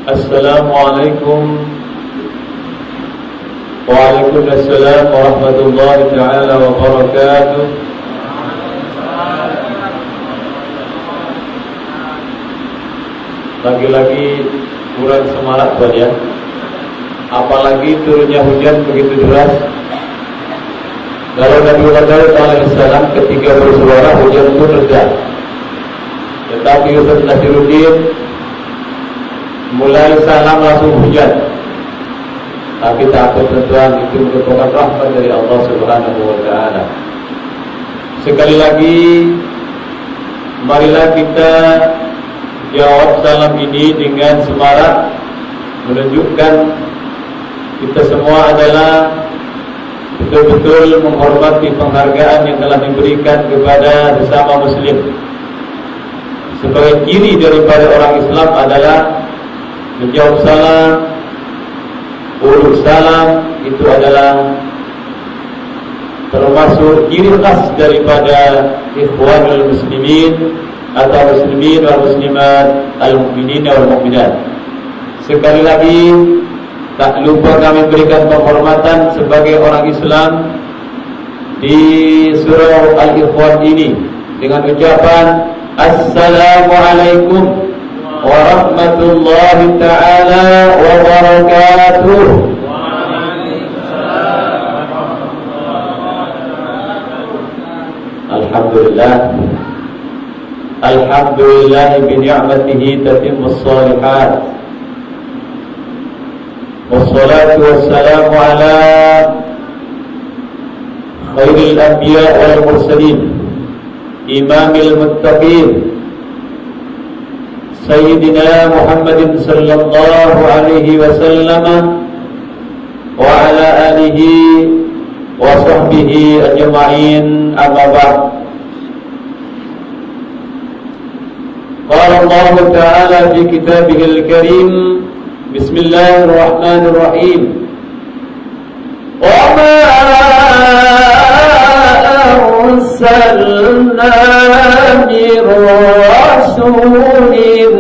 Assalamualaikum Waalaikumsalam warahmatullahi ta'ala wabarakatuh. Lagi-lagi kurang semangat Tuhan ya. Apalagi turunnya hujan begitu deras. Kalau Nabi Muhammad SAW ketika bersuara hujan pun reda. Tetapi Ustaz Nasiruddin mulai salam langsung hujan. Tapi takut tentuan itu merupakan rahmat dari Allah Subhanahu wa Ta'ala. Sekali lagi, marilah kita jawab salam ini dengan semarak, menunjukkan kita semua adalah betul-betul menghormati penghargaan yang telah diberikan kepada sesama Muslim. Sebagai ciri daripada orang Islam adalah menjawab salam, urus salam, itu adalah termasuk ciri khas daripada ikhwanul muslimin atau muslimin wal muslimat, al-mu'minin wal mu'minat. Sekali lagi, tak lupa kami berikan penghormatan sebagai orang Islam di surah Al-Ikhwan ini dengan ucapan Assalamualaikum warahmatullahi ta'ala wabarakatuh. Alhamdulillah, alhamdulillah bi ni'matihi tatimmus shalihat. Wassalatu wassalamu ala khairil anbiya wal mursalin, imamil muttaqin, Sayyidina Muhammadin sallallahu alaihi wasallam wa ala alihi wa sahbihi ajma'in, amma ba'd. Qala Allah Ta'ala fi kitabihil karim, Bismillahirrahmanirrahim. Wa ma arsalna min rasulin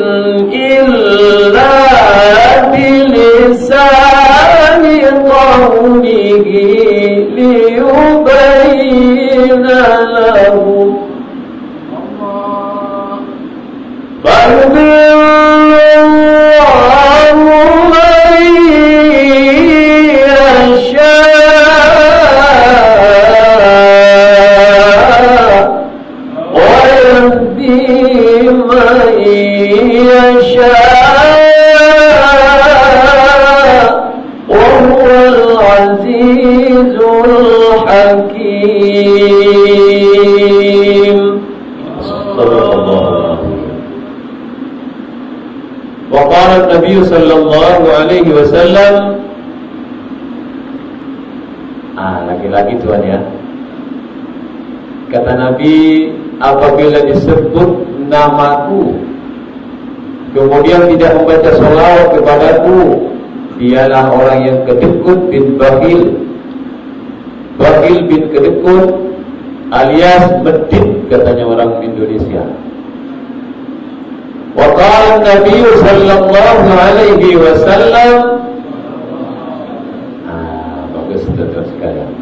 illa bilisani qawmihi liyubayyina lahum Nabi sallallahu alaihi wasallam. Lagi-lagi Tuhan ya. Kata Nabi, apabila disebut namaku kemudian tidak membaca sholawat kepadaku, dialah orang yang kedekut bin Bakhil. Bakhil bin kedekut alias medit katanya orang Indonesia. Wa qala Nabi sallallahu alaihi wasallam, bagus teman sekalian,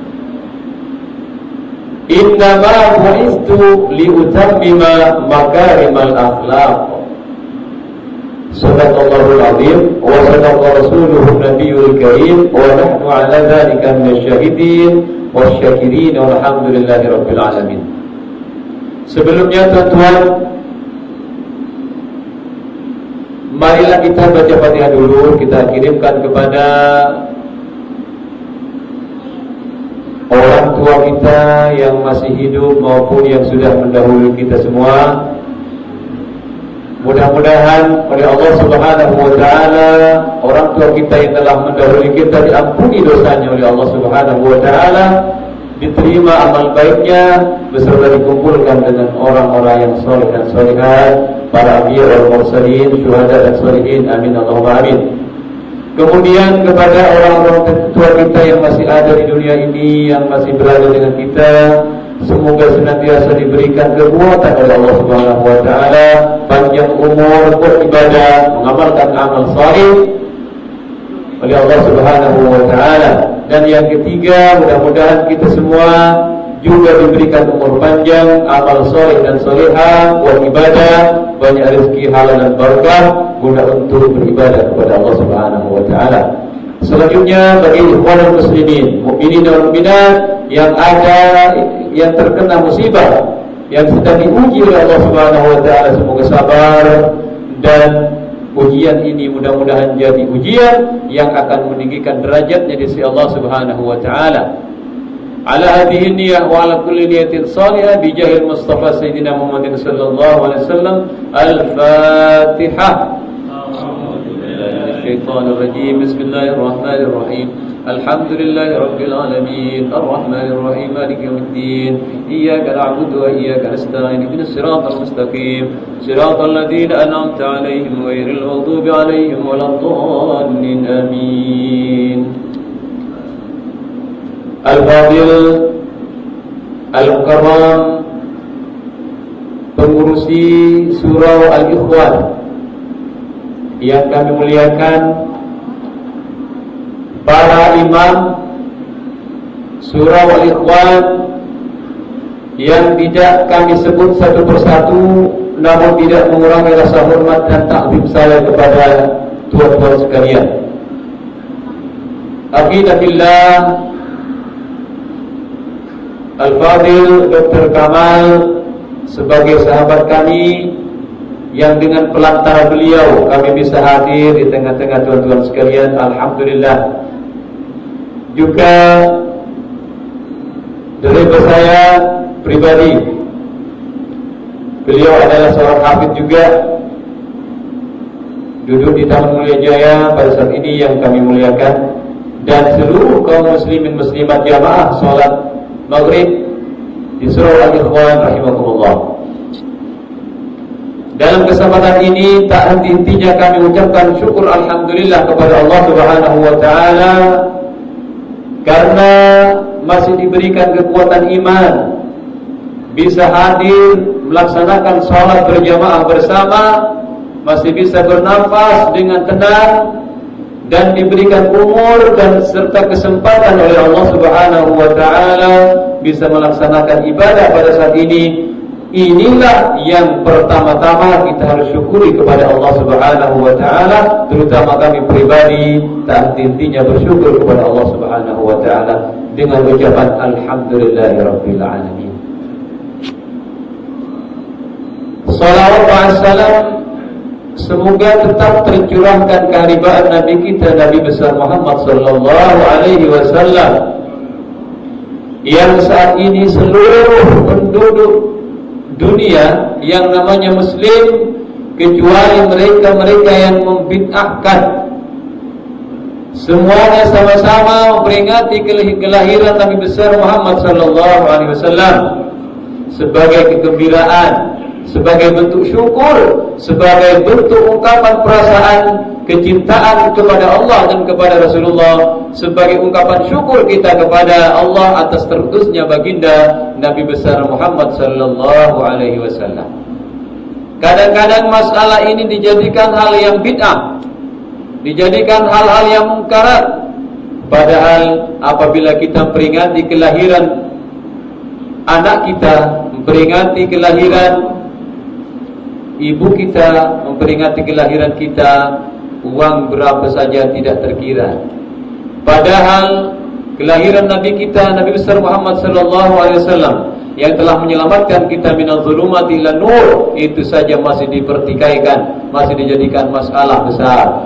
innama bu'istu liutammima makarimal akhlaq. Sadaqallahul azim wa sadaqa rasuluhun nabiyul karim wa nahnu ala dzalika minasyahidin wasyakirin walhamdulillahi rabbil alamin. Sebelumnya tuan-tuan, marilah kita baca Fatihah dulu, kita kirimkan kepada orang tua kita yang masih hidup maupun yang sudah mendahului kita semua. Mudah-mudahan oleh Allah Subhanahu wa Ta'ala orang tua kita yang telah mendahului kita diampuni dosanya oleh Allah Subhanahu wa Ta'ala, diterima amal baiknya beserta dikumpulkan dengan orang-orang yang saleh dan salihat, para anbiya wal mursalin, syuhada dan sholihin, amin Allahumma amin. Kemudian kepada orang-orang tua kita yang masih ada di dunia ini, yang masih berada dengan kita, semoga senantiasa diberikan kekuatan oleh Allah Subhanahu wa Ta'ala, panjang umur, beribadah, mengamalkan amal amal saleh oleh Allah Subhanahu wa taala. Dan yang ketiga, mudah-mudahan kita semua juga diberikan umur panjang, amal soleh dan soleha, buat ibadah, banyak rezeki halal dan barakah guna untuk beribadah kepada Allah Subhanahu wa taala. Selanjutnya, bagi ikhwan muslimin, mukminin dan mukminat yang terkena musibah, yang sedang diuji oleh Allah Subhanahu wa taala, semoga sabar, dan ujian ini mudah-mudahan jadi ujian yang akan meninggikan derajatnya di sisi Allah Subhanahu wa taala. Ala hadhihi niyyah wa ala kulli niyatin salihah bi jahil Mustafa Sayyidina Muhammadin sallallahu alaihi wasallam. Al-Fatihah. Syaitanir rajim. Bismillahirrahmanirrahim. Alhamdulillahi rabbil alamin. Arrahmanir rahim. Maliki yaumiddin. Iyyaka na'budu wa iyyaka nasta'in. Ihdinas siratal mustaqim. Siratal ladzina an'amta 'alaihim ghairil maghdubi 'alaihim waladdallin. Amin. Al-Fadil Al-Mukarram, pengurusi surau Al-Ikhwan yang kami muliakan, para imam surau Al-Ikhwan yang tidak kami sebut satu persatu, namun tidak mengurangi rasa hormat dan takzim saya kepada tuan-tuan sekalian. Aqidatillah Al-Fadil Dr. Kamal sebagai sahabat kami yang dengan pelantara beliau kami bisa hadir di tengah-tengah tuan-tuan sekalian, alhamdulillah. Juga dari saya pribadi, beliau adalah seorang hafidz juga, duduk di Taman Mulia Jaya pada saat ini yang kami muliakan, dan seluruh kaum muslimin muslimat jamaah salat maghrib di surau Al-Ikhwan rahimakumullah. Dalam kesempatan ini tak henti-hentinya kami ucapkan syukur alhamdulillah kepada Allah Subhanahu wa taala karena masih diberikan kekuatan iman, bisa hadir melaksanakan salat berjamaah bersama, masih bisa bernafas dengan tenang, dan diberikan umur dan serta kesempatan oleh Allah Subhanahu wa taala bisa melaksanakan ibadah pada saat ini. Inilah yang pertama-tama kita harus syukuri kepada Allah Subhanahu wa taala, terutama kami pribadi tak henti-hentinya bersyukur kepada Allah Subhanahu wa taala dengan ucapan alhamdulillahirabbil alamin. Salawat wa salam semoga tetap tercurahkan keharibaan Nabi kita, Nabi besar Muhammad sallallahu alaihi wasallam, yang saat ini seluruh penduduk dunia yang namanya muslim, kecuali mereka-mereka yang membid'ahkan, semuanya sama-sama memperingati kelahiran Nabi besar Muhammad sallallahu alaihi wasallam sebagai kegembiraan, sebagai bentuk syukur, sebagai bentuk ungkapan perasaan kecintaan kepada Allah dan kepada Rasulullah, sebagai ungkapan syukur kita kepada Allah atas terutusnya baginda Nabi besar Muhammad sallallahu alaihi wasallam. Kadang-kadang masalah ini dijadikan hal yang bid'ah, dijadikan hal-hal yang mungkarat, padahal apabila kita memperingati kelahiran anak kita, memperingati kelahiran ibu kita, memperingati kelahiran kita, uang berapa saja tidak terkira. Padahal kelahiran Nabi kita, Nabi besar Muhammad sallallahu alaihi wasallam yang telah menyelamatkan kita minaz zulumati ilan nur, itu saja masih dipertikaikan, masih dijadikan masalah besar.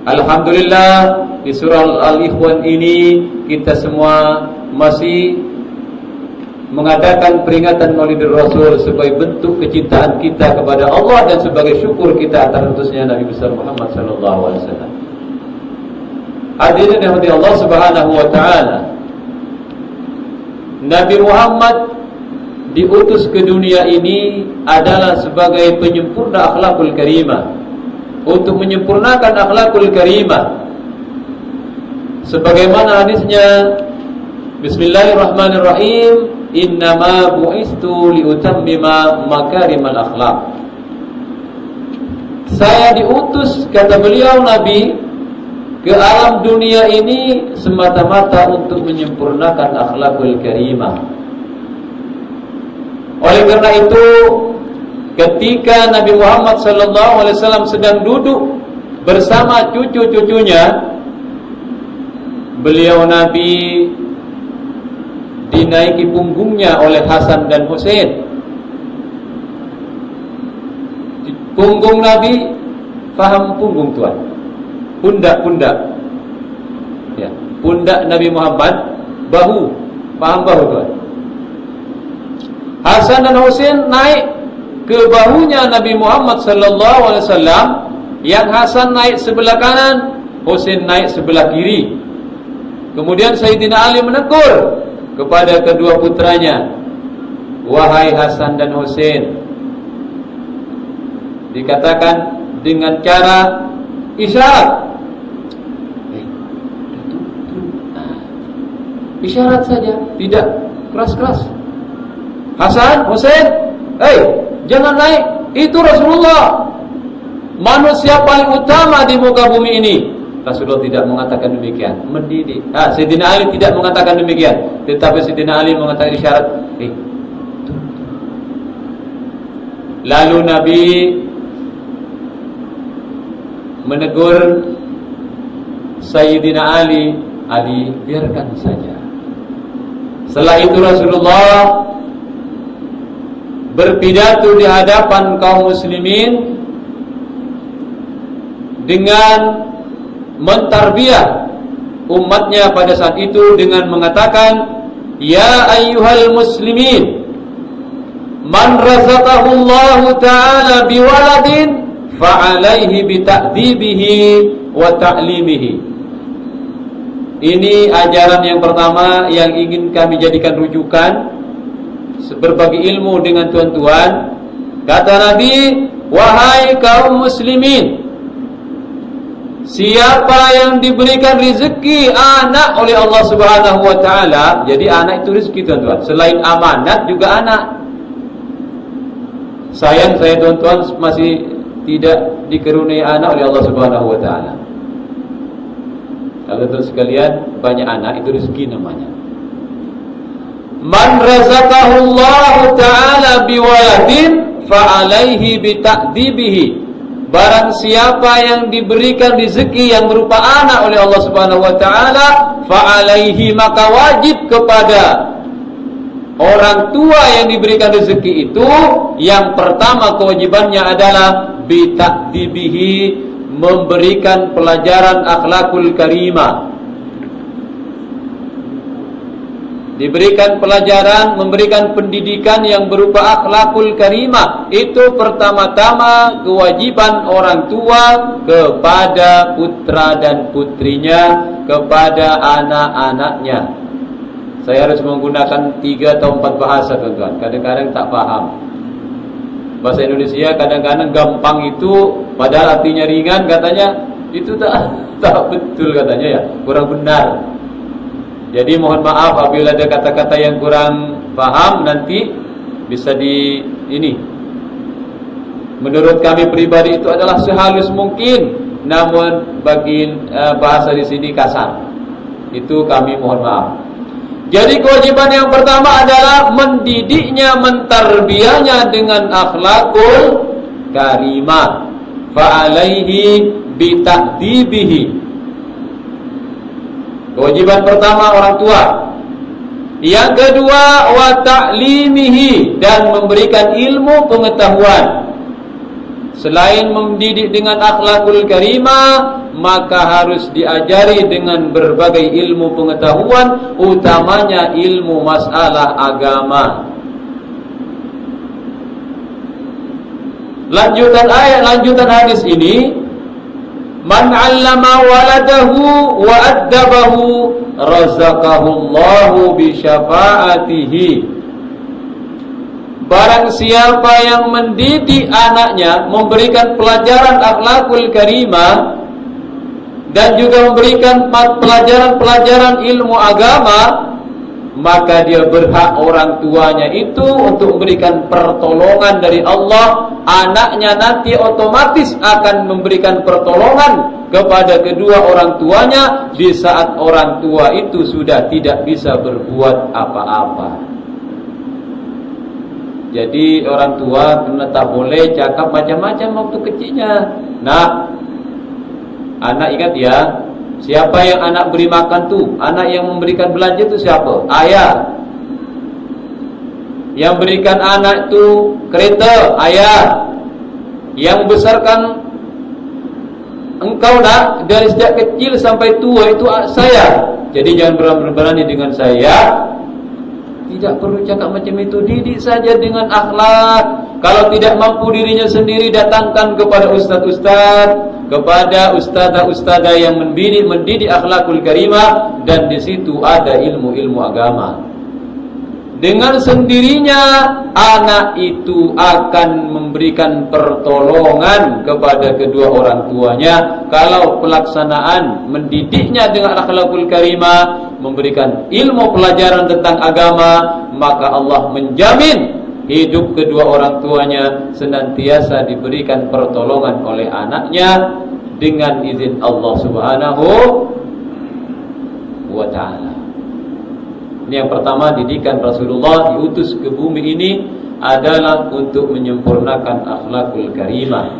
Alhamdulillah di surah Al-Ikhwan ini kita semua masih mengadakan peringatan Maulidur Rasul sebagai bentuk kecintaan kita kepada Allah dan sebagai syukur kita atas utusnya Nabi besar Muhammad sallallahu alaihi wasallam. Hadirin yang dirahmati Allah Subhanahu wa taala, Nabi Muhammad diutus ke dunia ini adalah sebagai penyempurna akhlakul karimah, untuk menyempurnakan akhlakul karimah. Sebagaimana hadisnya, Bismillahirrahmanirrahim, innama bu'istu liutammima makarimal akhlak. Saya diutus, kata beliau Nabi, ke alam dunia ini semata-mata untuk menyempurnakan akhlakul karimah. Oleh karena itu, ketika Nabi Muhammad SAW sedang duduk bersama cucu-cucunya, beliau Nabi dinaiki punggungnya oleh Hasan dan Husain. Punggung Nabi, paham punggung tuan? Pundak-pundak. Ya, pundak Nabi Muhammad, bahu, paham bahu tuan? Hasan dan Husain naik ke bahunya Nabi Muhammad SAW. Yang Hasan naik sebelah kanan, Husain naik sebelah kiri. Kemudian Sayyidina Ali menegur kepada kedua putranya, wahai Hasan dan Husain. Dikatakan dengan cara isyarat. Isyarat saja, tidak keras-keras. Hasan, Husain, jangan naik. Itu Rasulullah, manusia paling utama di muka bumi ini. Rasulullah tidak mengatakan demikian, mendidik. Sayyidina Ali tidak mengatakan demikian, tetapi Sayyidina Ali mengatakan isyarat. Lalu Nabi menegur Sayyidina Ali, biarkan saja. Setelah itu Rasulullah berpidato di hadapan kaum muslimin dengan mentarbiyah umatnya pada saat itu dengan mengatakan, ya ayyuhal muslimin, man razaqahu Allah ta'ala biwaladin fa'alaihi bita'dibihi wa ta'limihi. Ini ajaran yang pertama yang ingin kami jadikan rujukan berbagi ilmu dengan tuan-tuan. Kata Nabi, wahai kaum muslimin, siapa yang diberikan rezeki anak oleh Allah Subhanahu wa taala, jadi anak itu rezeki tuan-tuan. Selain amanat juga anak. Sayang saya tuan-tuan masih tidak dikaruniai anak oleh Allah Subhanahu wa taala. Kalau terus sekalian, banyak anak itu rezeki namanya. Man razaqahu Allah ta'ala biwaladin fa'alaihi bita'dibihi. Barang siapa yang diberikan rezeki yang berupa anak oleh Allah Subhanahu wa taala, fa'alaihi, maka wajib kepada orang tua yang diberikan rezeki itu, yang pertama kewajibannya adalah bita'dibihi, memberikan pelajaran akhlakul karimah. Diberikan pelajaran, memberikan pendidikan yang berupa akhlakul karimah. Itu pertama-tama kewajiban orang tua kepada putra dan putrinya, kepada anak-anaknya. Saya harus menggunakan 3 atau 4 bahasa tuan-tuan. Kadang-kadang tak paham bahasa Indonesia, kadang-kadang gampang itu padahal artinya ringan, katanya itu tak betul, katanya ya, kurang benar. Jadi mohon maaf apabila ada kata-kata yang kurang paham, nanti bisa ini. Menurut kami pribadi itu adalah sehalus mungkin, namun bagi bahasa di sini kasar. Itu kami mohon maaf. Jadi kewajiban yang pertama adalah mendidiknya, mentarbiyahnya dengan akhlakul karimah. Fa'alaihi bita'dibihi. Kewajiban pertama orang tua. Yang kedua, wa ta'limihi, dan memberikan ilmu pengetahuan. Selain mendidik dengan akhlakul karimah, maka harus diajari dengan berbagai ilmu pengetahuan, utamanya ilmu masalah agama. Lanjutan ayat, lanjutan hadis ini, man 'allama waladahu wa addabahu razaqahullahu bi syafa'atihi. Barang siapa yang mendidik anaknya, memberikan pelajaran akhlakul karimah, dan juga memberikan pelajaran-pelajaran ilmu agama, maka dia berhak orang tuanya itu untuk memberikan pertolongan dari Allah. Anaknya nanti otomatis akan memberikan pertolongan kepada kedua orang tuanya di saat orang tua itu sudah tidak bisa berbuat apa-apa. Jadi orang tua tak boleh cakap macam-macam waktu kecilnya. Nah, anak ingat ya, siapa yang anak beri makan tuh? Anak yang memberikan belanja itu siapa? Ayah. Yang berikan anak itu kereta, ayah. Yang besarkan engkau nak dari sejak kecil sampai tua itu saya. Jadi jangan berani dengan saya. Tidak perlu cakap macam itu. Didik saja dengan akhlak. Kalau tidak mampu dirinya sendiri, datangkan kepada ustaz-ustaz, kepada ustazah-ustazah yang mendidik akhlakul karimah, dan di situ ada ilmu-ilmu agama. Dengan sendirinya anak itu akan memberikan pertolongan kepada kedua orang tuanya. Kalau pelaksanaan mendidiknya dengan akhlakul karimah, memberikan ilmu pelajaran tentang agama, maka Allah menjamin hidup kedua orang tuanya senantiasa diberikan pertolongan oleh anaknya dengan izin Allah Subhanahu wa ta'ala. Ini yang pertama, didikan Rasulullah diutus ke bumi ini adalah untuk menyempurnakan akhlakul karimah.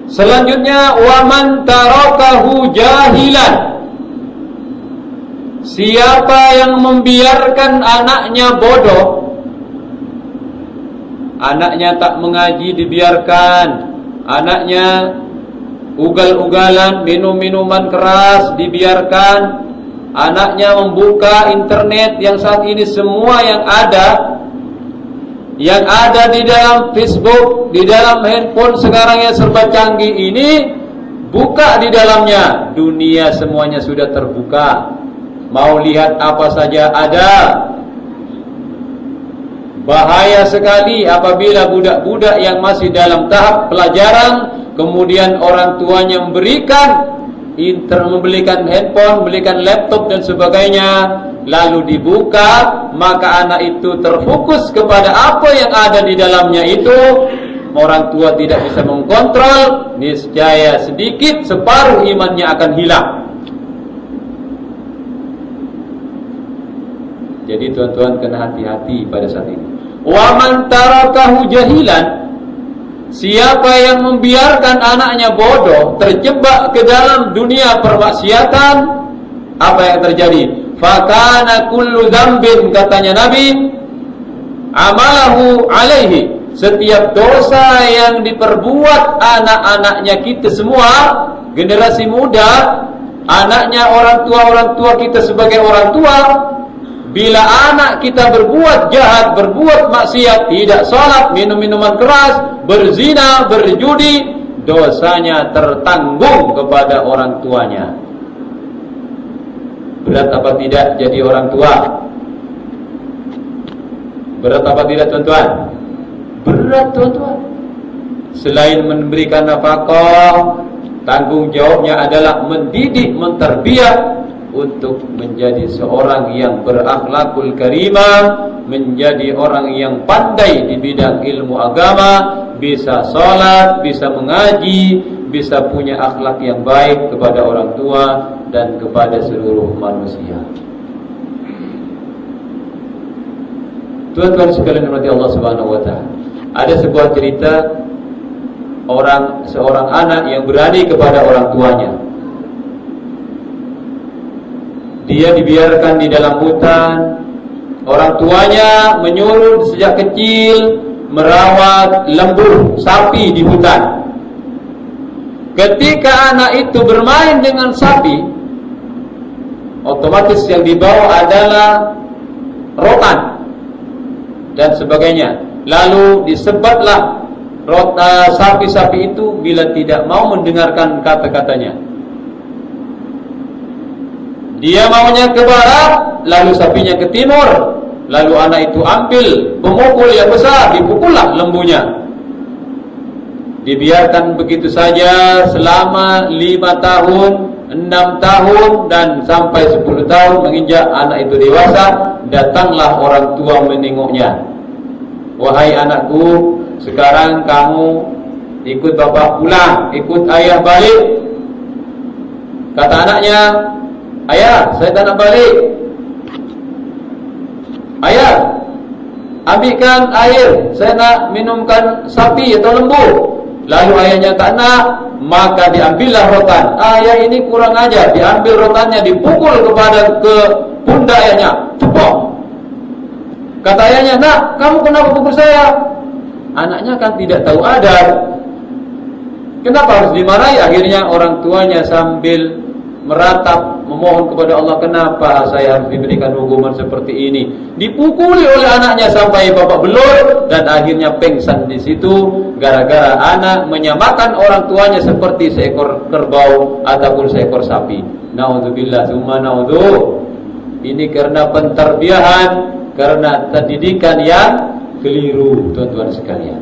Selanjutnya, wa man tarakahu jahilan. Siapa yang membiarkan anaknya bodoh, anaknya tak mengaji dibiarkan, anaknya ugal-ugalan, minum-minuman keras dibiarkan, anaknya membuka internet yang saat ini semua yang ada di dalam Facebook, di dalam handphone sekarang yang serba canggih ini, buka di dalamnya, dunia semuanya sudah terbuka. Mau lihat apa saja ada. Bahaya sekali apabila budak-budak yang masih dalam tahap pelajaran, kemudian orang tuanya membelikan handphone, membelikan laptop dan sebagainya, lalu dibuka, maka anak itu terfokus kepada apa yang ada di dalamnya itu. Orang tua tidak bisa mengkontrol, niscaya sedikit separuh imannya akan hilang. Jadi tuan-tuan kena hati-hati pada saat ini. Wa man tarakahu jahilan. Siapa yang membiarkan anaknya bodoh, terjebak ke dalam dunia permaksiatan, apa yang terjadi? Fakana kullu dzambin, katanya Nabi, amalahu alaihi. Setiap dosa yang diperbuat anak-anaknya kita semua, generasi muda, anaknya orang tua kita sebagai orang tua, bila anak kita berbuat jahat, berbuat maksiat, tidak salat, minum-minuman keras, berzina, berjudi, dosanya tertanggung kepada orang tuanya. Berat apa tidak jadi orang tua? Berat apa tidak tuan-tuan? Berat tuan-tuan. Selain memberikan nafkah, tanggung jawabnya adalah mendidik, menterbiah untuk menjadi seorang yang berakhlakul karimah, menjadi orang yang pandai di bidang ilmu agama, bisa sholat, bisa mengaji, bisa punya akhlak yang baik kepada orang tua dan kepada seluruh manusia. Tuan-tuan sekalian dirahmati Allah Subhanahu wa ta'ala, ada sebuah cerita seorang anak yang berani kepada orang tuanya. Dia dibiarkan di dalam hutan. Orang tuanya menyuruh sejak kecil merawat lembu, sapi di hutan. Ketika anak itu bermain dengan sapi, otomatis yang dibawa adalah rotan dan sebagainya. Lalu disebatlah sapi-sapi itu bila tidak mau mendengarkan kata-katanya. Dia maunya ke barat, lalu sapinya ke timur. Lalu anak itu ambil pemukul yang besar, dipukullah lembunya. Dibiarkan begitu saja selama 5 tahun, 6 tahun dan sampai 10 tahun menginjak anak itu dewasa, datanglah orang tua menengoknya. Wahai anakku, sekarang kamu ikut bapak pulang, ikut ayah balik. Kata anaknya, ayah, saya tak nak balik. Ayah, ambilkan air, saya nak minumkan sapi atau lembu. Lalu ayahnya tak nak, maka diambillah rotan. Ayah ini kurang ajar, diambil rotannya, dipukul ke pundak ayahnya. Cepok. Kata ayahnya, nak, kamu kenapa pukul saya? Anaknya kan tidak tahu adab. Kenapa harus dimarahi? Akhirnya orang tuanya sambil meratap, memohon kepada Allah, kenapa saya harus diberikan hukuman seperti ini? Dipukuli oleh anaknya sampai babak belur dan akhirnya pingsan di situ gara-gara anak menyamakan orang tuanya seperti seekor kerbau ataupun seekor sapi. Naudzubillah, summa naudzu. Ini karena penterbiahan, karena pendidikan yang keliru, tuan-tuan sekalian.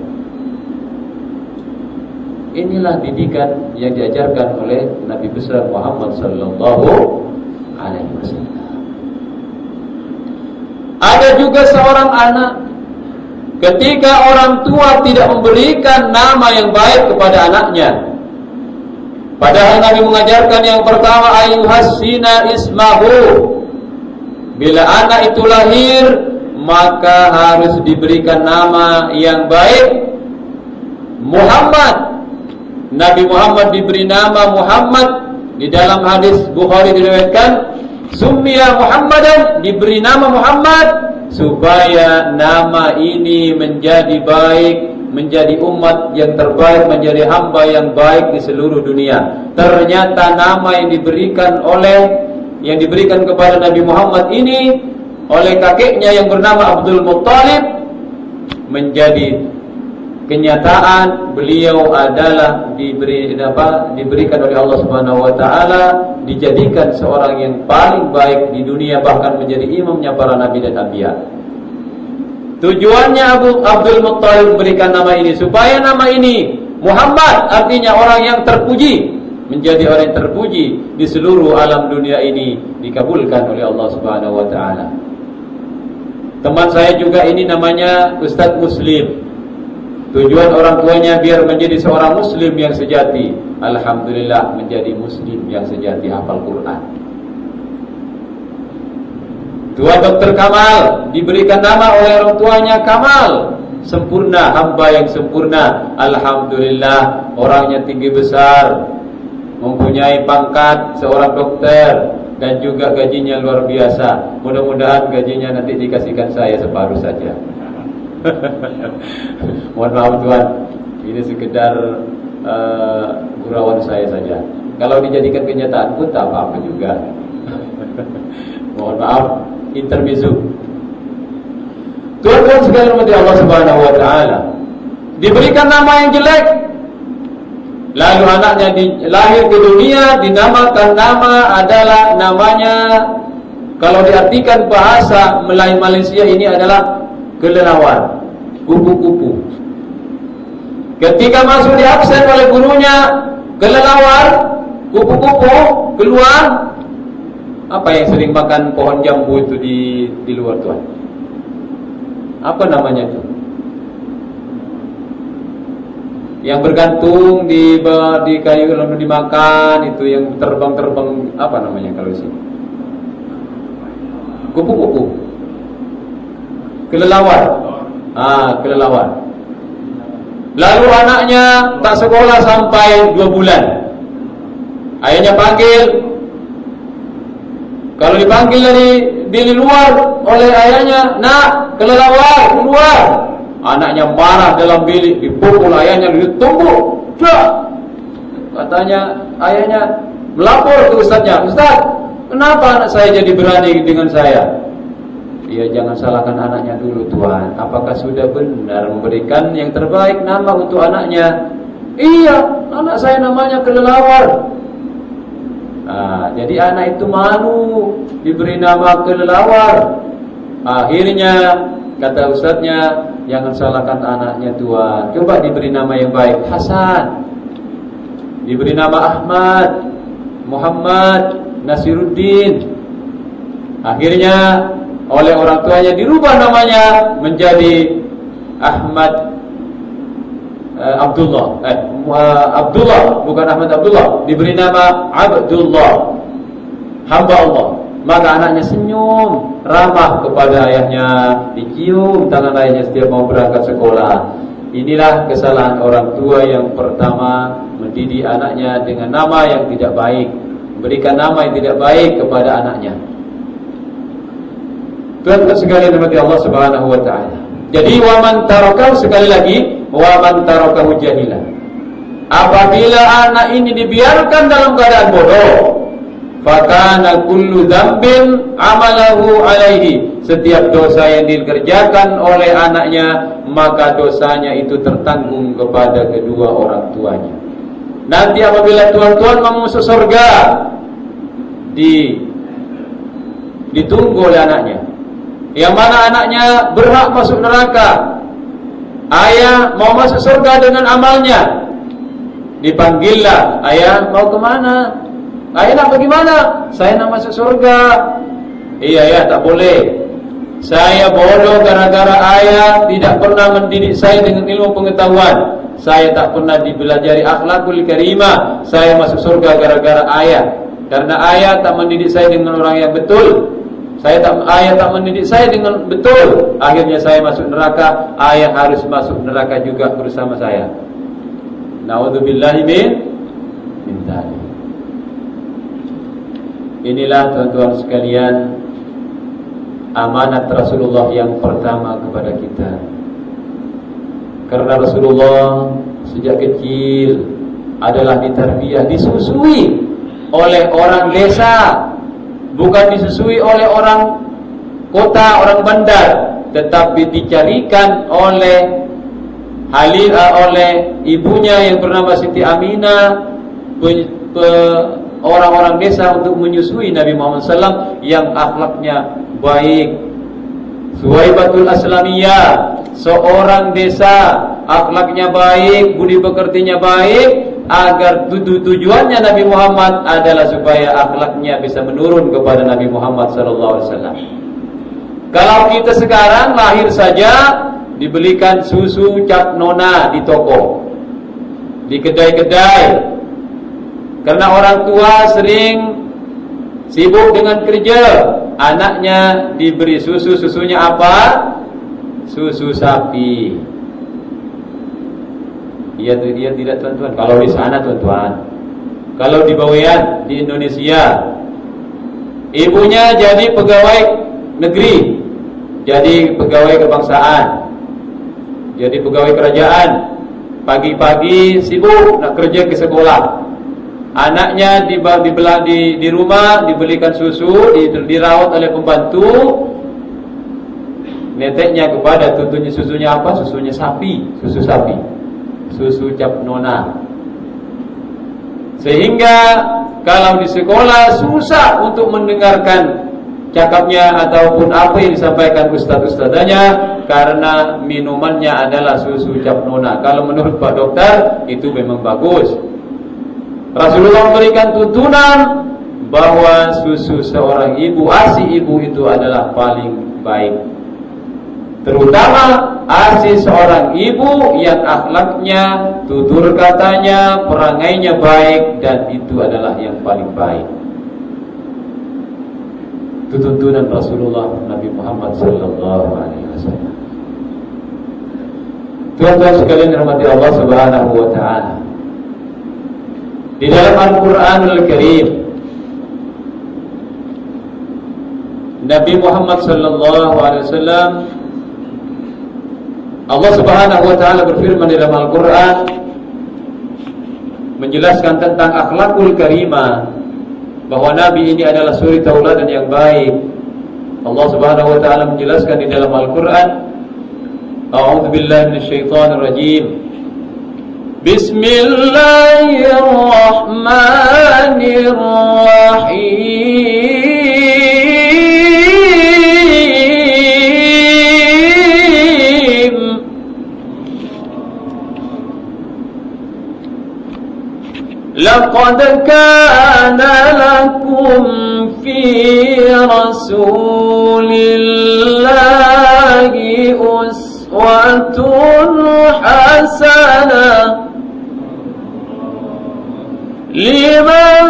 Inilah didikan yang diajarkan oleh Nabi besar Muhammad sallallahu alaihi wasallam. Ada juga seorang anak, ketika orang tua tidak memberikan nama yang baik kepada anaknya, padahal Nabi mengajarkan yang pertama, ayyuhassina ismahu. Bila anak itu lahir, maka harus diberikan nama yang baik. Muhammad, Nabi Muhammad diberi nama Muhammad. Di dalam hadis Bukhari diriwayatkan, summiya Muhammadan, diberi nama Muhammad supaya nama ini menjadi baik, menjadi umat yang terbaik, menjadi hamba yang baik di seluruh dunia. Ternyata nama yang diberikan kepada Nabi Muhammad ini oleh kakeknya yang bernama Abdul Muttalib, menjadi kenyataan beliau adalah diberikan oleh Allah Subhanahu wa taala, dijadikan seorang yang paling baik di dunia, bahkan menjadi imamnya para nabi dan anbiya. Tujuannya Abdul Muttalib memberikan nama ini supaya nama ini Muhammad, artinya orang yang terpuji, menjadi orang yang terpuji di seluruh alam dunia ini, dikabulkan oleh Allah Subhanahu wa taala. Teman saya juga ini namanya Ustadz Muslim. Tujuan orang tuanya biar menjadi seorang muslim yang sejati. Alhamdulillah menjadi muslim yang sejati, hafal Quran. Tua Dr. Kamal diberikan nama oleh orang tuanya Kamal, sempurna, hamba yang sempurna. Alhamdulillah orangnya tinggi besar, mempunyai pangkat seorang dokter, dan juga gajinya luar biasa. Mudah-mudahan gajinya nanti dikasihkan saya separuh saja. Mohon maaf Tuhan, ini sekedar gurauan saya saja. Kalau dijadikan kenyataan pun tak apa-apa juga. Mohon maaf, intermezzo. Tuhan-tuhan sekalian umat Allah Subhanahu wa taala, diberikan nama yang jelek, lalu anaknya lahir ke dunia dinamakan nama adalah namanya, kalau diartikan bahasa Melayu Malaysia ini adalah kelelawar, kupu-kupu. Ketika masuk di absen oleh gurunya, kelelawar, kupu-kupu keluar. Apa yang sering makan pohon jambu itu di luar Tuhan? Apa namanya itu? Yang bergantung di kayu lalu dimakan, itu yang terbang-terbang, apa namanya kalau di sini? Kupu-kupu. Kelelawar. Kelelawar. Lalu anaknya tak sekolah sampai 2 bulan. Ayahnya panggil. Kalau dipanggil dari luar oleh ayahnya, nak, kelelawar keluar. Anaknya marah dalam bilik, dipukul ayahnya, ditumbuk. Katanya ayahnya melapor ke ustaznya, Ustaz, kenapa anak saya jadi berani dengan saya? Ya jangan salahkan anaknya dulu Tuhan. Apakah sudah benar memberikan yang terbaik nama untuk anaknya? Iya, anak saya namanya kelelawar. Jadi anak itu malu diberi nama kelelawar. Akhirnya kata ustadznya, jangan salahkan anaknya Tuhan. Coba diberi nama yang baik, Hasan. Diberi nama Ahmad. Muhammad Nasiruddin. Akhirnya oleh orang tuanya dirubah namanya menjadi Ahmad Abdullah. Abdullah, bukan Ahmad Abdullah. Diberi nama Abdullah, hamba Allah. Maka anaknya senyum, ramah kepada ayahnya, dicium tangan ayahnya setiap mau berangkat sekolah. Inilah kesalahan orang tua yang pertama, mendidik anaknya dengan nama yang tidak baik, berikan nama yang tidak baik kepada anaknya. Tuhan sekalian dirahmati Allah Subhanahu wa taala. Jadi waman tarakahu, sekali lagi, waman tarakahu jahilan. Apabila anak ini dibiarkan dalam keadaan bodoh, fakana kullu dzambin amalahu alaihi. Setiap dosa yang dikerjakan oleh anaknya, maka dosanya itu tertanggung kepada kedua orang tuanya. Nanti apabila tuan-tuan mau masuk surga, ditunggu oleh anaknya. Yang mana anaknya berhak masuk neraka. Ayah mau masuk surga dengan amalnya. Dipanggillah, ayah mau kemana? Ayah nak bagaimana? Saya nak masuk surga. Iya ya, tak boleh. Saya bodoh gara-gara ayah tidak pernah mendidik saya dengan ilmu pengetahuan. Saya tak pernah dibelajari akhlakul karimah. Saya masuk surga gara-gara ayah. Karena ayah tak mendidik saya dengan orang yang betul. Ayah tak mendidik saya dengan betul. Akhirnya saya masuk neraka. Ayah harus masuk neraka juga bersama saya. Na'udzubillahi min dzalik. Inilah tuan-tuan sekalian, amanat Rasulullah yang pertama kepada kita. Karena Rasulullah sejak kecil adalah ditarbiyah, disusui oleh orang desa, bukan disusui oleh orang kota, orang bandar, tetapi dicarikan oleh oleh ibunya yang bernama Siti Aminah, orang-orang desa untuk menyusui Nabi Muhammad SAW yang akhlaknya baik. Suwaibatul Aslamiyah, seorang desa, akhlaknya baik, budi pekertinya baik, agar tujuannya Nabi Muhammad adalah supaya akhlaknya bisa menurun kepada Nabi Muhammad SAW. Kalau kita sekarang lahir saja dibelikan susu cap nona di toko, di kedai-kedai, karena orang tua sering sibuk dengan kerja. Anaknya diberi susu, susunya apa? Susu sapi. Iya tidak tuan-tuan. Kalau di sana tuan-tuan, kalau di Bawean di Indonesia, ibunya jadi pegawai negeri, jadi pegawai kebangsaan, jadi pegawai kerajaan. Pagi-pagi sibuk nak kerja ke sekolah. Anaknya di rumah dibelikan susu, dirawat oleh pembantu. Neteknya kepada tutunya susunya apa? Susunya sapi, susu sapi, susu cap nona. Sehingga kalau di sekolah susah untuk mendengarkan cakapnya ataupun apa yang disampaikan ustaz-ustazanya, karena minumannya adalah susu cap nona. Kalau menurut Pak Dokter itu memang bagus. Rasulullah memberikan tuntunan bahwa susu seorang ibu, ASI ibu itu adalah paling baik. Terutama ASI seorang ibu yang akhlaknya, tutur katanya, perangainya baik, dan itu adalah yang paling baik. Itu tuntunan Rasulullah Nabi Muhammad SAW. Tuan-tuan sekalian dirahmati Allah Subhanahu wa taala. Di dalam Al-Quranul Karim, Nabi Muhammad SAW, Allah Subhanahu wa taala berfirman di dalam Al-Quran, menjelaskan tentang akhlakul karimah, bahwa Nabi ini adalah suri tauladan yang baik. Allah Subhanahu wa taala menjelaskan di dalam Al-Quran, A'udzu billahi minasyaitonir rajim. Bismillahirrahmanirrahim. Laqad لقد كان لكم في رسول الله أسوة حسنة لمن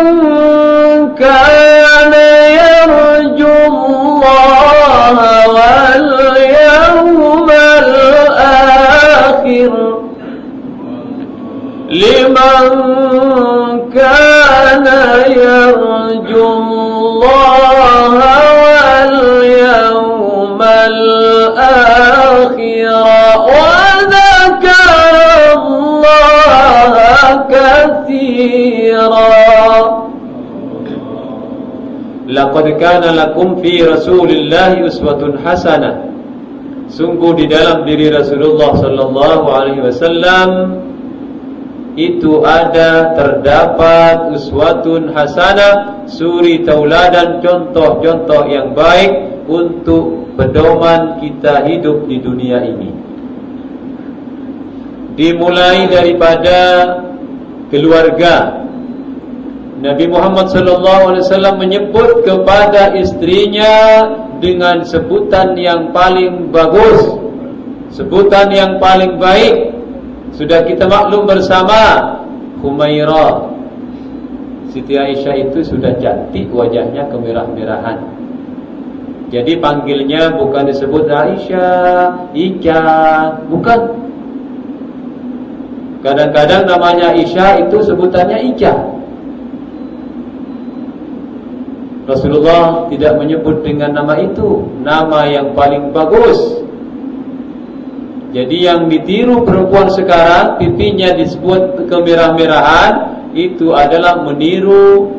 كان يرجو الله واليوم الآخر لمن كان يرجو الله واليوم الآخر وذكر الله كثيرا. Laqad kana lakum fi Rasulillahi uswatun hasanah. Sungguh di dalam diri Rasulullah sallallahu alaihi wasallam itu terdapat uswatun hasanah, suri tauladan, contoh-contoh yang baik untuk pedoman kita hidup di dunia ini. Dimulai daripada keluarga. Nabi Muhammad SAW menyebut kepada istrinya dengan sebutan yang paling bagus, sebutan yang paling baik. Sudah kita maklum bersama, Humairah, Siti Aisyah itu sudah cantik, wajahnya kemerah-merahan. Jadi panggilnya bukan disebut Aisyah, Ika, bukan. Kadang-kadang namanya Aisyah itu sebutannya Ika. Rasulullah tidak menyebut dengan nama itu, nama yang paling bagus. Jadi yang ditiru perempuan sekarang, pipinya disebut kemerah-merahan, itu adalah meniru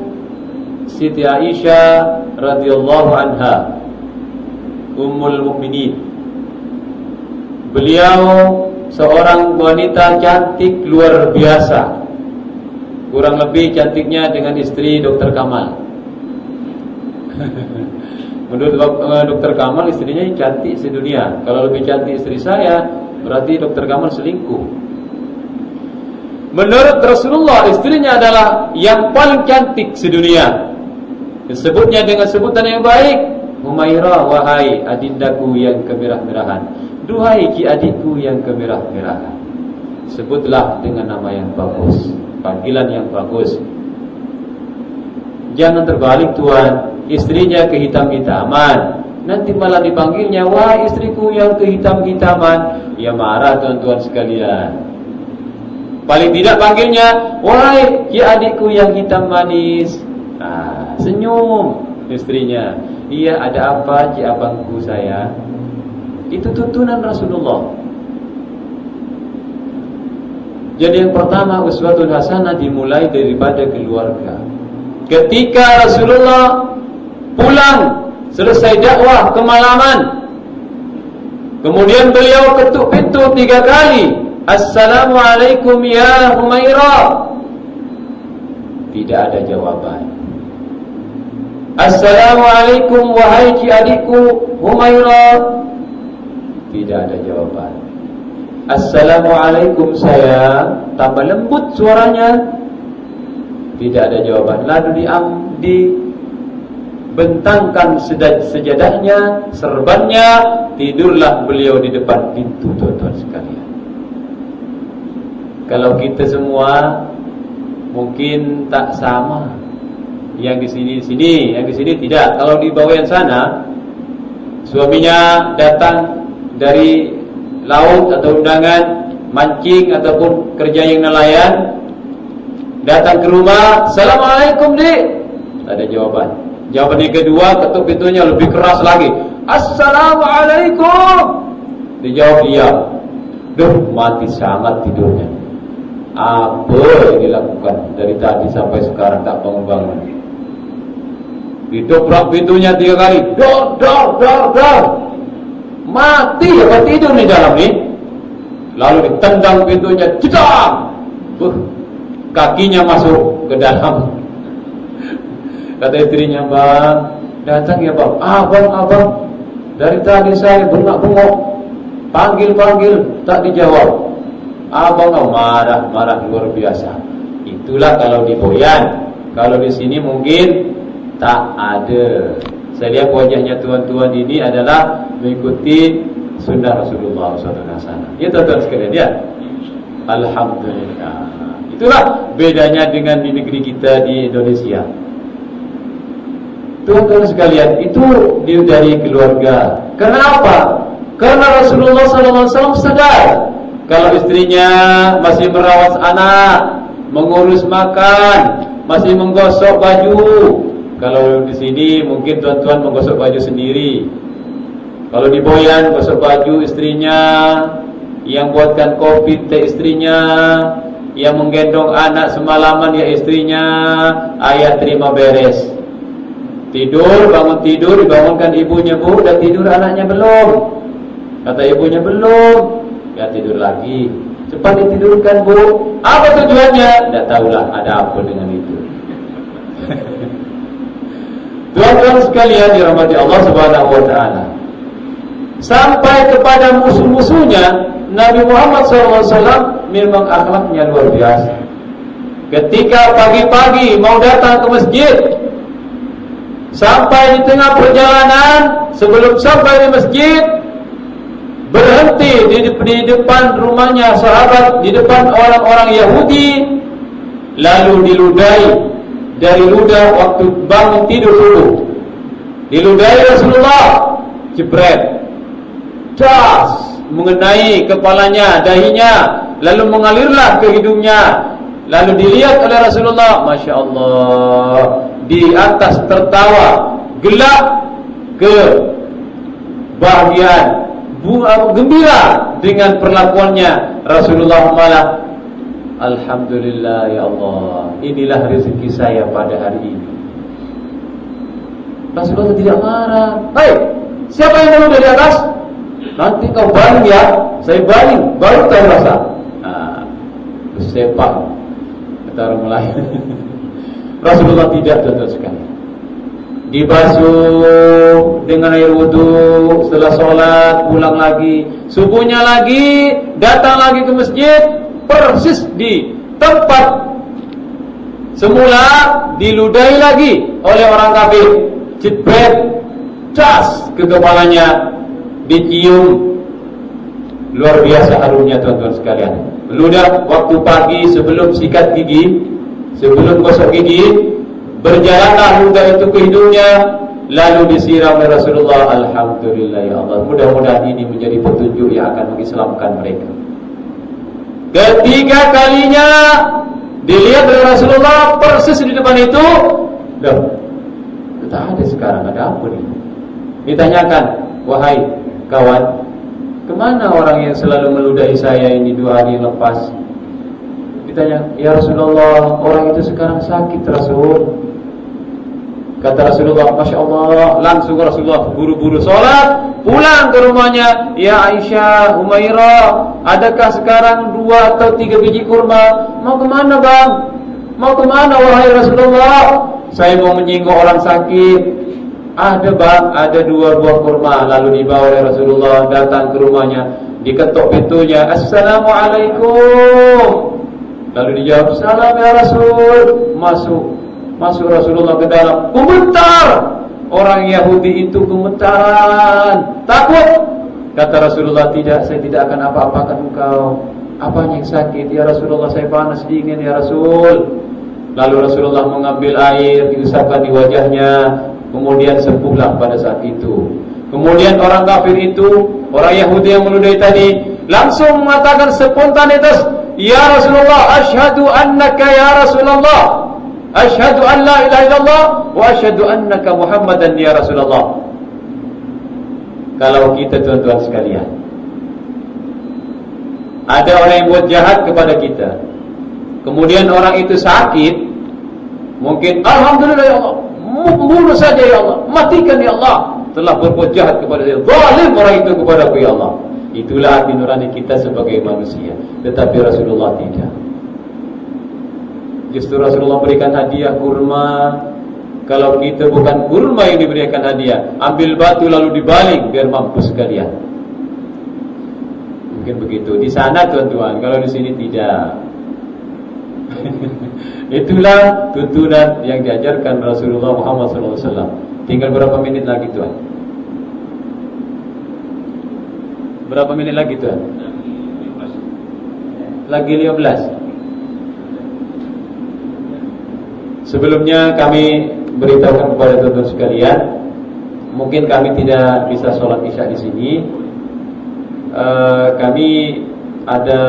Siti Aisyah radhiyallahu anha, Ummul Mukminin. Beliau seorang wanita cantik luar biasa, kurang lebih cantiknya dengan istri Dr. Kamal. Menurut Dr. Kamal, istrinya cantik sedunia. Kalau lebih cantik istri saya, berarti Dr. Kamal selingkuh. Menurut Rasulullah, istrinya adalah yang paling cantik sedunia. Disebutnya dengan sebutan yang baik, Humairah, wahai adindaku yang kemerah-merahan, duhai ki adikku yang kemerah-merahan. Sebutlah dengan nama yang bagus, panggilan yang bagus. Jangan terbalik tuan, istrinya kehitam-hitaman, nanti malah dipanggilnya, wah istriku yang kehitam-hitaman. Ya marah tuan-tuan sekalian. Paling tidak panggilnya, wahai ki adikku yang hitam manis. Nah, senyum istrinya. Iya, ada apa ci abangku saya? Itu tuntunan Rasulullah. Jadi yang pertama, uswatun hasanah dimulai daripada keluarga. Ketika Rasulullah pulang selesai dakwah kemalaman, kemudian beliau ketuk pintu 3 kali. Assalamualaikum ya Humairah. Tidak ada jawaban. Assalamualaikum wahai ki adikku Humairah. Tidak ada jawaban. Assalamualaikum sayang, tambah lembut suaranya. Tidak ada jawaban. Lalu dibentangkan sejadahnya, serbannya, tidurlah beliau di depan pintu, tuan-tuan sekalian. Kalau kita semua mungkin tak sama. Yang di sini, yang di sini tidak. Kalau di bawayan sana, suaminya datang dari laut atau undangan mancing ataupun kerja yang nelayan, datang ke rumah, Assalamualaikum dik. Tak ada jawaban. Jawaban yang kedua, ketuk pintunya lebih keras lagi, Assalamualaikum. Dijawab diam. Duh, mati sangat tidurnya. Apa yang dilakukan dari tadi sampai sekarang tak bangun-bangun. Didobrak pintunya 3 kali, dor. Mati apa tidur di dalam nih. Lalu ditendang pintunya, jedang. Kakinya masuk ke dalam. Kata istrinya, bang, datang ya bang. Abang, dari tadi saya bengak-bengok, panggil tak dijawab. Abang marah luar biasa. Itu Itulah kalau di Boyan. Kalau di sini mungkin tak ada. Saya lihat wajahnya tuan-tuan ini adalah mengikuti sunnah Rasulullah SAW. Ya tuan-tuan sekalian ya. Alhamdulillah. Itulah bedanya dengan di negeri kita di Indonesia. Tuan-tuan sekalian, itu dari keluarga. Kenapa? Karena Rasulullah SAW sadar kalau istrinya masih merawat anak, mengurus makan, masih menggosok baju. Kalau di sini mungkin tuan-tuan menggosok baju sendiri. Kalau di Boyan gosok baju istrinya, yang buatkan kopi teh istrinya, yang menggendong anak semalaman ya istrinya. Ayah terima beres. Tidur, bangun tidur, dibangunkan ibunya, Bu, udah tidur anaknya belum? Kata ibunya belum. Ya tidur lagi. Cepat ditidurkan, Bu. Apa tujuannya? Tidak tahulah ada apa dengan itu. Tuan-tuan sekalian dirahmati Allah Subhanahu wa taala. Sampai kepada musuh-musuhnya, Nabi Muhammad SAW memang akhlaknya luar biasa. Ketika pagi-pagi mau datang ke masjid, sampai di tengah perjalanan, sebelum sampai di masjid, berhenti di depan rumahnya sahabat, di depan orang-orang Yahudi, lalu diludahi dari ludah waktu bangun tidur dulu. Diludahi Rasulullah, jebret, cas, mengenai kepalanya, dahinya, lalu mengalirlah ke hidungnya. Lalu dilihat oleh Rasulullah, Masya Allah, di atas tertawa, gelap kebahagiaan, gembira dengan perlakuannya. Rasulullah malah, Alhamdulillah ya Allah, inilah rezeki saya pada hari ini. Rasulullah tidak marah. Hei, siapa yang dulu dari atas? Nanti kau baling ya, saya baling, baru tahu rasa. Nah, sepak kata orang lain. Rasulullah tidak, tuan-tuan sekalian. Dibasuh dengan air wudhu, setelah sholat pulang lagi, subuhnya lagi, datang lagi ke masjid, persis di tempat semula, diludahi lagi oleh orang kafir, jebret, cas ke kepalanya, dicium. Luar biasa harumnya, tuan-tuan sekalian. Ludah waktu pagi sebelum sikat gigi, sebelum gosok gigi, berjalanlah ludah itu ke hidungnya, lalu disiram oleh Rasulullah. Alhamdulillah ya Allah, mudah-mudahan ini menjadi petunjuk yang akan mengislamkan mereka. Ketiga kalinya dilihat oleh Rasulullah persis di depan itu. Loh, tak ada sekarang, ada apa nih? Ditanyakan, wahai kawan, kemana orang yang selalu meludahi saya ini 2 hari lepas? Ditanya, ya Rasulullah, orang itu sekarang sakit Rasul. Kata Rasulullah, Masya Allah, langsung Rasulullah buru-buru sholat, pulang ke rumahnya. Ya Aisyah, Humairah, adakah sekarang 2 atau 3 biji kurma? Mau kemana bang? Mau kemana wahai Rasulullah? Saya mau menyinggung orang sakit. Ada bang, ada 2 buah kurma. Lalu dibawa oleh Rasulullah, datang ke rumahnya, diketok pintunya. Assalamualaikum. Lalu dijawab, salam ya Rasul. Masuk Rasulullah ke dalam, gemetar. Orang Yahudi itu gemetaran, takut. Kata Rasulullah, tidak, saya tidak akan apa-apakan engkau. Apanya yang sakit? Ya Rasulullah, saya panas dingin ya Rasul. Lalu Rasulullah mengambil air, diusapkan di wajahnya, kemudian sembuhlah pada saat itu. Kemudian orang kafir itu, orang Yahudi yang meludahi tadi, langsung mengatakan spontanitas, ya Rasulullah, asyhadu annaka ya Rasulullah, asyhadu an la ilaha illallah wa asyhadu annaka Muhammadan ya Rasulullah. Kalau kita, tuan-tuan sekalian, ada orang yang buat jahat kepada kita, kemudian orang itu sakit, mungkin alhamdulillah ya Allah, bunuh saja ya Allah, matikan ya Allah, telah berbuat jahat kepada saya, zalim orang itu kepadaku ya Allah. Itulah hati nurani kita sebagai manusia. Tetapi Rasulullah tidak. Justru Rasulullah berikan hadiah kurma. Kalau kita bukan kurma yang diberikan hadiah, ambil batu lalu dibaling biar mampus sekalian. Mungkin begitu. Di sana, tuan-tuan, kalau di sini tidak. Itulah tuntunan yang diajarkan Rasulullah Muhammad SAW. Tinggal berapa menit lagi Tuhan? Berapa menit lagi Tuhan? Lagi 15. Sebelumnya kami beritahukan kepada teman-teman sekalian, mungkin kami tidak bisa sholat isya di sini. Kami ada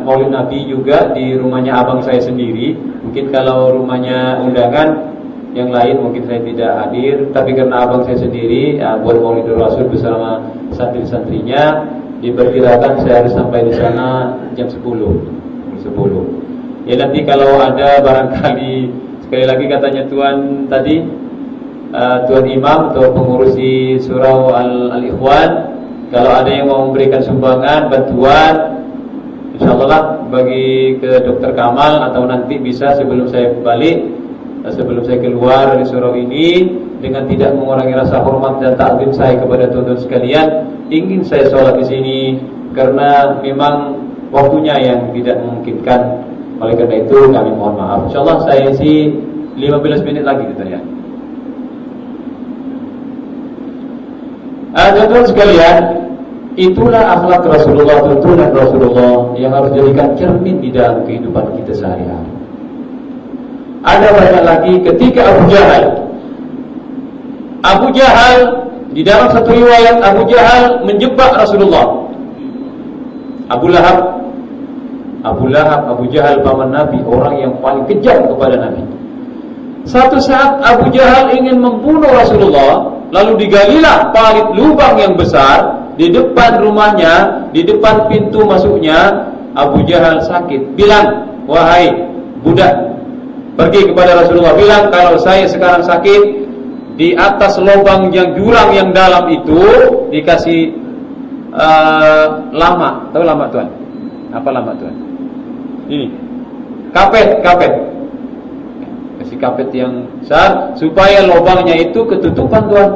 Maulid Nabi juga di rumahnya abang saya sendiri. Mungkin kalau rumahnya undangan yang lain mungkin saya tidak hadir, tapi karena abang saya sendiri buat Maulidul Rasul bersama santri-santrinya, diperkirakan saya harus sampai di sana jam 10. Ya nanti kalau ada barangkali, sekali lagi katanya Tuan tadi, Tuan Imam atau pengurusi surau Al-Ikhwan, kalau ada yang mau memberikan sumbangan, bantuan, insyaallah lah bagi ke Dr. Kamal, atau nanti bisa sebelum saya balik, sebelum saya keluar dari surau ini, dengan tidak mengurangi rasa hormat dan takzim saya kepada teman-teman sekalian, ingin saya sholat di sini karena memang waktunya yang tidak memungkinkan. Oleh karena itu kami mohon maaf. Insyaallah saya isi 15 menit lagi gitu ya. Teman-teman sekalian, itulah akhlak Rasulullah, tuntunan Rasulullah yang harus jadikan cermin di dalam kehidupan kita sehari-hari. Ada banyak lagi ketika Abu Jahal di dalam satu riwayat, Abu Jahal menjebak Rasulullah. Abu Lahab, Abu Jahal paman Nabi, orang yang paling kejam kepada Nabi. Satu saat Abu Jahal ingin membunuh Rasulullah, lalu digalilah parit lubang yang besar di depan rumahnya, di depan pintu masuknya. Abu Jahal sakit, bilang, wahai budak, pergi kepada Rasulullah, bilang kalau saya sekarang sakit, di atas lubang yang jurang yang dalam itu dikasih lama. Tahu lama Tuhan? Apa lama Tuhan? Ini kapet. Kasih kapet yang besar supaya lubangnya itu ketutupan Tuhan.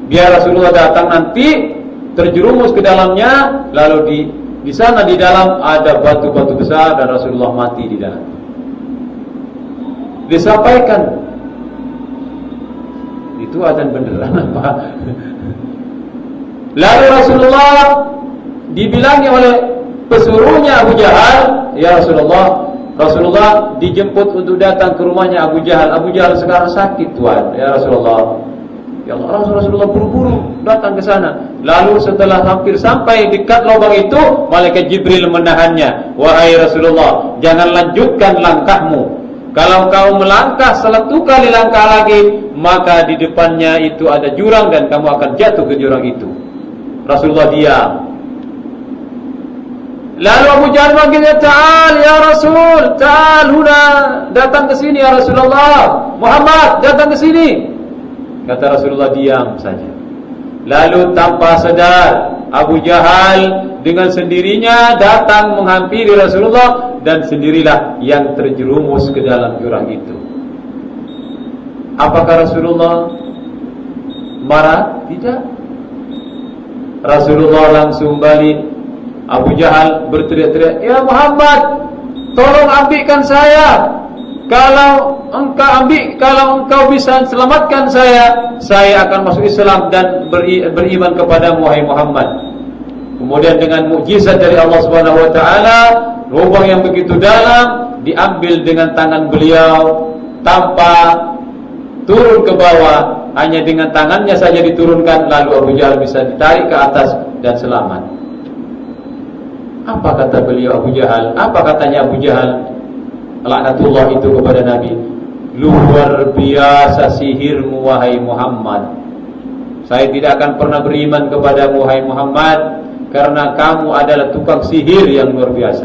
Biar Rasulullah datang nanti terjerumus ke dalamnya, lalu di sana di dalam ada batu-batu besar dan Rasulullah mati di dalam. Disampaikan itu adzan beneran apa? Lalu Rasulullah dibilangi oleh pesuruhnya Abu Jahal, ya Rasulullah dijemput untuk datang ke rumahnya Abu Jahal. Abu Jahal sekarang sakit Tuhan, ya Rasulullah. Ya Allah, Rasulullah buru-buru datang ke sana. Lalu setelah hampir sampai dekat lubang itu, malaikat Jibril menahannya. Wahai Rasulullah, jangan lanjutkan langkahmu. Kalau kau melangkah satu kali langkah lagi, maka di depannya itu ada jurang dan kamu akan jatuh ke jurang itu. Rasulullah diam. Lalu Abu Jahal manggilnya, "Ta'al ya Rasul, ta'al huna." Datang ke sini ya Rasulullah. Muhammad, datang ke sini. Kata Rasulullah, diam saja. Lalu tanpa sadar, Abu Jahal dengan sendirinya datang menghampiri Rasulullah, dan sendirilah yang terjerumus ke dalam jurang itu. Apakah Rasulullah marah? Tidak. Rasulullah langsung balik. Abu Jahal berteriak-teriak, "Ya Muhammad, tolong ambilkan saya. Kalau engkau bisa selamatkan saya akan masuk Islam dan beriman kepadamu, wahai Muhammad." Kemudian dengan mukjizat dari Allah Subhanahu wa taala, lubang yang begitu dalam diambil dengan tangan beliau tanpa turun ke bawah, hanya dengan tangannya saja diturunkan, lalu Abu Jahal bisa ditarik ke atas dan selamat. Apa kata beliau Abu Jahal? Apa katanya Abu Jahal? Laknatullah itu kepada Nabi. Luar biasa sihirmu wahai Muhammad. Saya tidak akan pernah beriman kepadamu wahai Muhammad, karena kamu adalah tukang sihir yang luar biasa.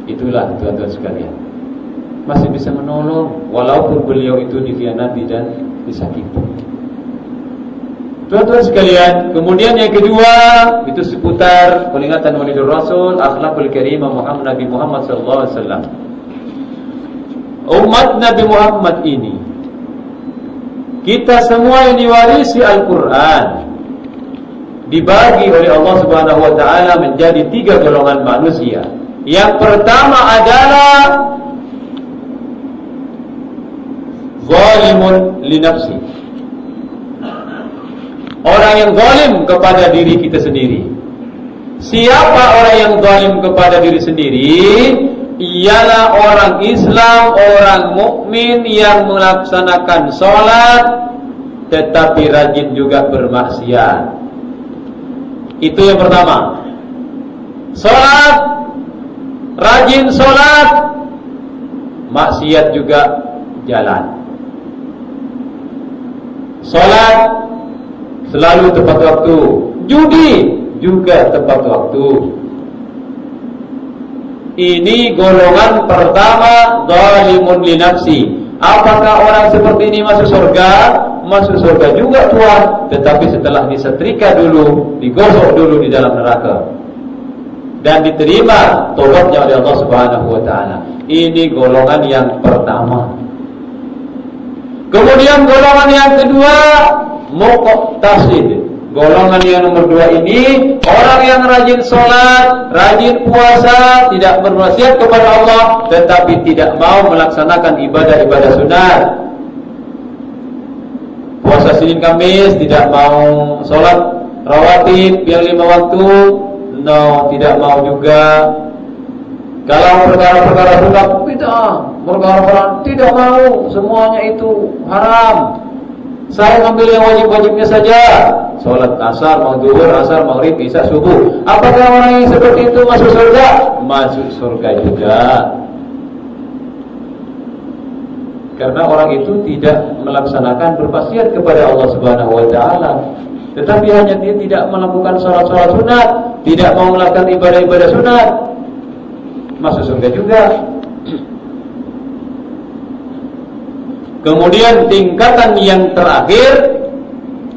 Itulah tuan-tuan sekalian, masih bisa menolong walaupun beliau itu dikhianati dan disakiti. Tuan-tuan sekalian, kemudian yang kedua itu seputar peringatan Maulidul Rasul, akhlakul karimah Nabi Muhammad sallallahu alaihi wasallam. Umat Nabi Muhammad ini, kita semua yang diwarisi Al-Quran, dibagi oleh Allah Subhanahu wa taala menjadi 3 golongan manusia. Yang pertama adalah zalimun li nafsi. Orang yang zalim kepada diri kita sendiri. Siapa orang yang zalim kepada diri sendiri? Ialah orang Islam, orang mukmin yang melaksanakan sholat tetapi rajin juga bermaksiat. Itu yang pertama. Sholat, rajin sholat, maksiat juga jalan. Sholat selalu tepat waktu, judi juga tepat waktu. Ini golongan pertama, zalimun li nafsi. Apakah orang seperti ini masuk surga? Masuk surga juga Tuhan, tetapi setelah disetrika dulu, digosok dulu di dalam neraka dan diterima tobatnya oleh Allah Subhanahu wa taala. Ini golongan yang pertama. Kemudian golongan yang kedua, muqtasid. Golongan yang nomor 2 ini orang yang rajin sholat, rajin puasa, tidak bermaksiat kepada Allah, tetapi tidak mau melaksanakan ibadah-ibadah sunat. Puasa Senin Kamis, tidak mau sholat rawatib yang 5 waktu, tidak mau juga. Kalau perkara-perkara sunat, perkara-perkara tidak mau, semuanya itu haram. Saya ambil yang wajib-wajibnya saja. Sholat asar, mau zuhur, asar, maghrib, isya, subuh. Apakah orang yang seperti itu masuk surga? Masuk surga juga. Karena orang itu tidak melaksanakan bermaksiat kepada Allah Subhanahu wa taala. Tetapi hanya dia tidak melakukan sholat-sholat sunat, tidak mau melakukan ibadah-ibadah sunat, masuk surga juga. Kemudian tingkatan yang terakhir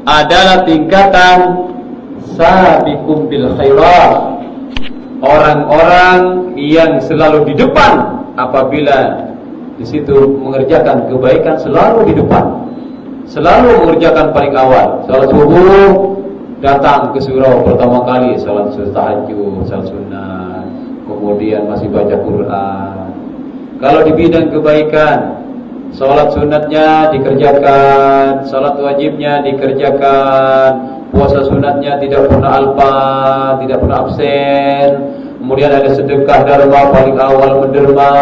adalah tingkatan sabiqum bil khairat. Orang-orang yang selalu di depan apabila di situ mengerjakan kebaikan, selalu di depan, selalu mengerjakan paling awal. Salat subuh, datang ke surau pertama kali, salat tahajud, salat sunnah, kemudian masih baca Quran. Kalau di bidang kebaikan, salat sunatnya dikerjakan, salat wajibnya dikerjakan, puasa sunatnya tidak pernah alpa, tidak pernah absen. Kemudian ada sedekah dharma paling awal menderma.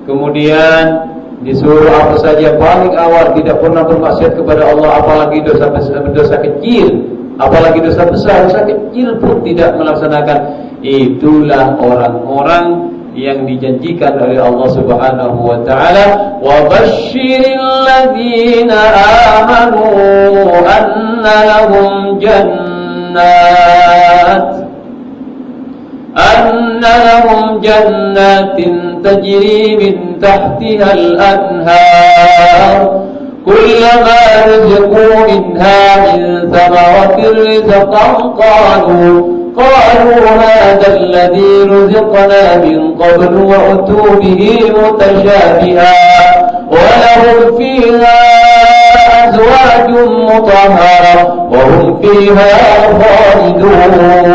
Kemudian disuruh apa saja paling awal, tidak pernah bermaksiat kepada Allah, apalagi dosa kecil, apalagi dosa besar, dosa kecil pun tidak melaksanakan. Itulah orang-orang yang dijanjikan oleh Allah Subhanahu wa taala, wa basyiril ladzina amanu anna lahum jannatin tajri min tahtiha al-anhar kullama rizqu minha min thamaratir rizqan قالوا هذا الذي رزقنا من قبل وأتوا به متشابها ولهم فيها أزواج مطهرة وهم فيها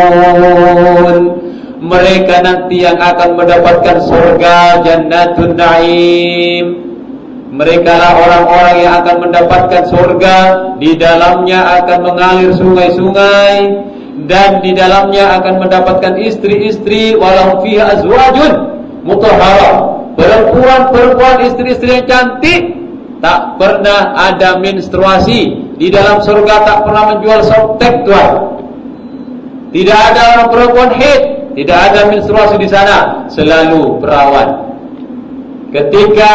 خالدون. Mereka nanti yang akan mendapatkan surga Jannatun Naim. Mereka lah orang-orang yang akan mendapatkan surga, di dalamnya akan mengalir sungai-sungai, dan di dalamnya akan mendapatkan istri-istri, walau fiha azwajun mutahharah, perempuan-perempuan, istri-istri yang cantik, tak pernah ada menstruasi. Di dalam surga tak pernah menjual softtek, Tuhan. Tidak ada orang perempuan haid, tidak ada menstruasi di sana, selalu perawan. Ketika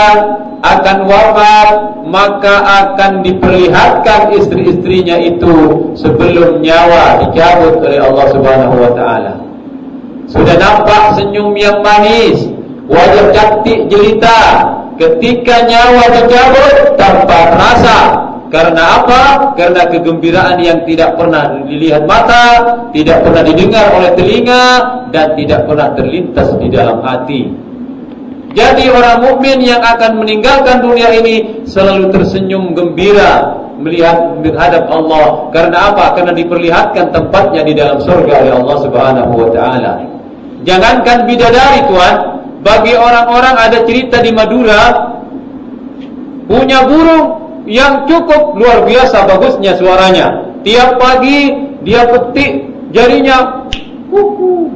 akan wafat, maka akan diperlihatkan istri-istrinya itu sebelum nyawa dicabut oleh Allah Subhanahu wa taala. Sudah nampak senyum yang manis, wajah cantik jelita. Ketika nyawa dicabut tanpa terasa. Karena apa? Karena kegembiraan yang tidak pernah dilihat mata, tidak pernah didengar oleh telinga, dan tidak pernah terlintas di dalam hati. Jadi orang mukmin yang akan meninggalkan dunia ini selalu tersenyum gembira melihat menghadap Allah. Karena apa? Karena diperlihatkan tempatnya di dalam surga oleh Allah Subhanahu wa taala. Jangankan bidadari, Tuhan, bagi orang-orang ada cerita di Madura, punya burung yang cukup luar biasa bagusnya suaranya. Tiap pagi dia petik jarinya,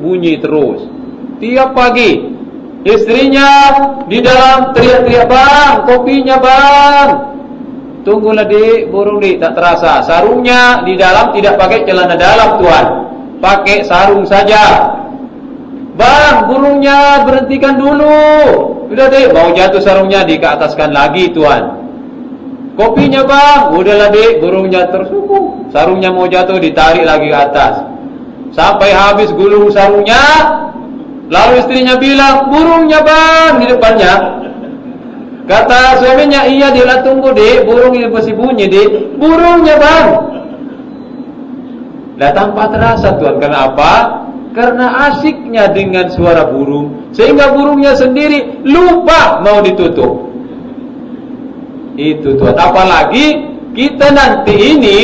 bunyi terus. Tiap pagi istrinya di dalam teriak-teriak, "Bang, kopinya bang." Tunggulah dik, burung dik, tak terasa. Sarungnya di dalam tidak pakai celana dalam tuan, pakai sarung saja. "Bang, burungnya berhentikan dulu." Udah dik, mau jatuh sarungnya dikeataskan lagi tuan. "Kopinya bang." Udahlah dik, burungnya tersukup. Sarungnya mau jatuh ditarik lagi ke atas. Sampai habis gulung sarungnya. Lalu istrinya bilang, "Burungnya bang," di depannya. Kata suaminya, "Iya dia, tunggu dik, burung ini masih bunyi dik. Burungnya bang." Nah, tanpa terasa tuan, kenapa? Karena asiknya dengan suara burung, sehingga burungnya sendiri lupa mau ditutup. Itu tuan. Apalagi kita nanti ini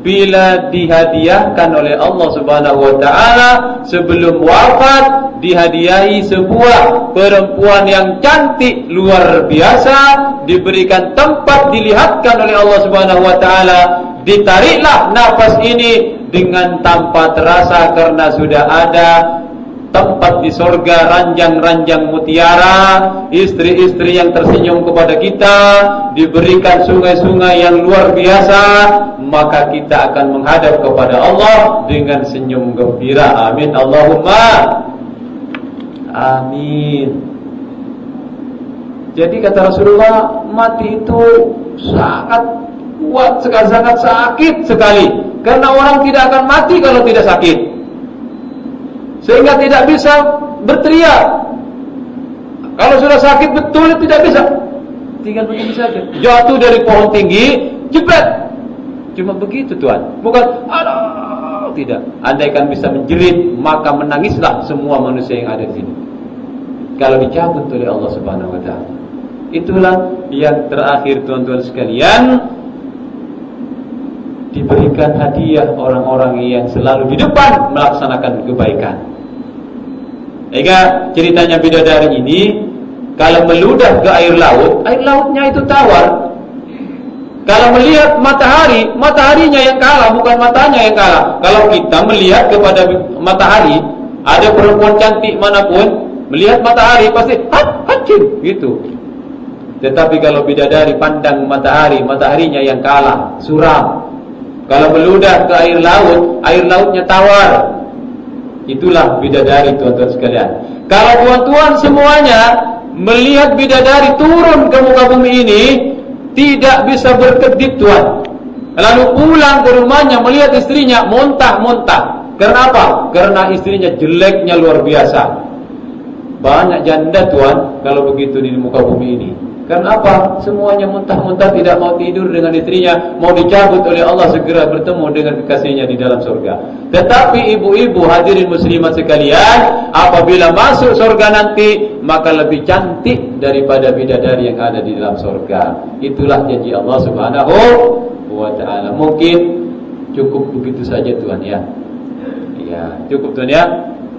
bila dihadiahkan oleh Allah Subhanahu wa taala sebelum wafat, dihadiahi sebuah perempuan yang cantik luar biasa, diberikan tempat dilihatkan oleh Allah Subhanahu wa taala, ditariklah nafas ini dengan tanpa terasa karena sudah ada tempat di sorga, ranjang-ranjang mutiara, istri-istri yang tersenyum kepada kita, diberikan sungai-sungai yang luar biasa, maka kita akan menghadap kepada Allah dengan senyum gembira. Amin Allahumma amin. Jadi kata Rasulullah, mati itu sangat kuat sekali, sangat sakit sekali. Karena orang tidak akan mati kalau tidak sakit, sehingga tidak bisa berteriak. Kalau sudah sakit betul tidak bisa, tinggal begini saja. Jatuh dari pohon tinggi, jebret. Cuma begitu tuan, bukan aduh, tidak. Andaikan bisa menjerit, maka menangislah semua manusia yang ada di sini kalau dicabut oleh Allah Subhanahu wa taala. Itulah yang terakhir tuan-tuan sekalian, diberikan hadiah orang-orang yang selalu di depan melaksanakan kebaikan. Ega ceritanya bidadari ini, kalau meludah ke air lautnya itu tawar. Kalau melihat matahari, mataharinya yang kalah, bukan matanya yang kalah. Kalau kita melihat kepada matahari, ada perempuan cantik manapun, melihat matahari pasti hacin gitu. Tetapi kalau bidadari pandang matahari, mataharinya yang kalah, suram. Kalau meludah ke air lautnya tawar. Itulah bidadari tuan-tuan sekalian. Kalau tuan-tuan semuanya melihat bidadari turun ke muka bumi ini, tidak bisa berkedip tuan. Lalu pulang ke rumahnya melihat istrinya muntah-muntah. Karena apa? Karena istrinya jeleknya luar biasa. Banyak janda tuan kalau begitu di muka bumi ini. Karena apa? Semuanya muntah-muntah, tidak mau tidur dengan istrinya, mau dicabut oleh Allah segera bertemu dengan kekasihnya di dalam surga. Tetapi ibu-ibu hadirin muslimat sekalian, apabila masuk surga nanti, maka lebih cantik daripada bidadari yang ada di dalam surga. Itulah janji Allah Subhanahu wa taala. Mungkin cukup begitu saja tuan ya. Ya, cukup tuan ya.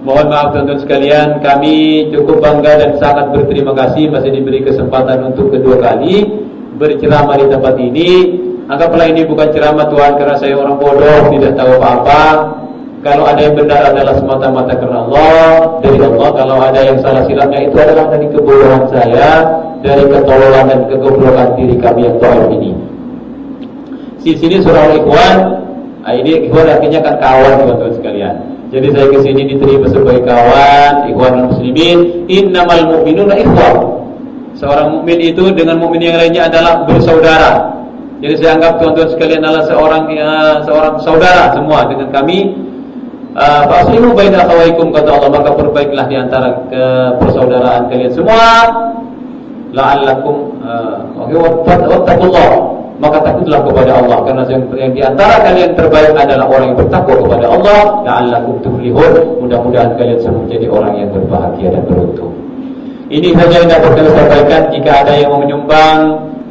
Mohon maaf teman-teman sekalian, kami cukup bangga dan sangat berterima kasih masih diberi kesempatan untuk kedua kali berceramah di tempat ini. Anggaplah ini bukan ceramah Tuhan karena saya orang bodoh, tidak tahu apa-apa. Kalau ada yang benar adalah semata-mata karena Allah, dari Allah. Kalau ada yang salah silapnya itu adalah dari kebodohan saya, dari ketololan dan kegoblokan diri kami yang dhaif ini. Di sini surah Al-Ikhwan, ini ikhwan artinya kan kawan teman-teman sekalian. Jadi saya ke sini diterima sebagai kawan, ikhwan muslimin. Innamal mu'minuna ikhwan. Seorang mukmin itu dengan mukmin yang lainnya adalah bersaudara. Jadi saya anggap tuan-tuan sekalian adalah seorang saudara semua dengan kami. Faslihu baina akhawaykum, kata Allah, maka perbaiklah di antara persaudaraan kalian semua. La'allakum wattaqullah. Maka takutlah kepada Allah, karena yang di antara kalian terbaik adalah orang yang bertakwa kepada Allah. La'allakum tuflihun, mudah-mudahan kalian semua menjadi orang yang berbahagia dan beruntung. Ini saja yang dapat kami sampaikan. Jika ada yang mau menyumbang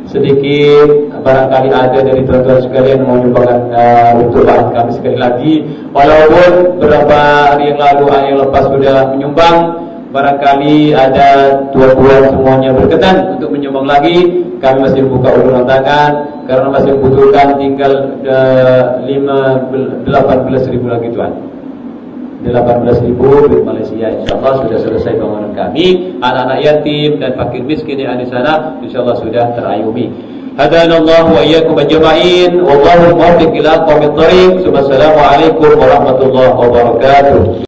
sedikit, barangkali ada dari tuan-tuan sekalian yang mau menyumbangkan untuk bahan kami sekali lagi. Walaupun beberapa hari yang lalu, hari yang lepas sudah menyumbang, barangkali ada tuan-tuan semuanya berkenan untuk menyumbang lagi, kami masih buka uluran tangan karena masih membutuhkan tinggal 18.000 lagi tuan. 18.000 duit Malaysia, insyaallah sudah selesai bangunan kami. Anak-anak yatim dan fakir miskin yang ada di sana insyaallah sudah terayumi. Hadanallahu wa iyyakum ajma'in, wallahu muwaffiq ila aqwamit thoriq. Wassalamu alaikum warahmatullahi wabarakatuh.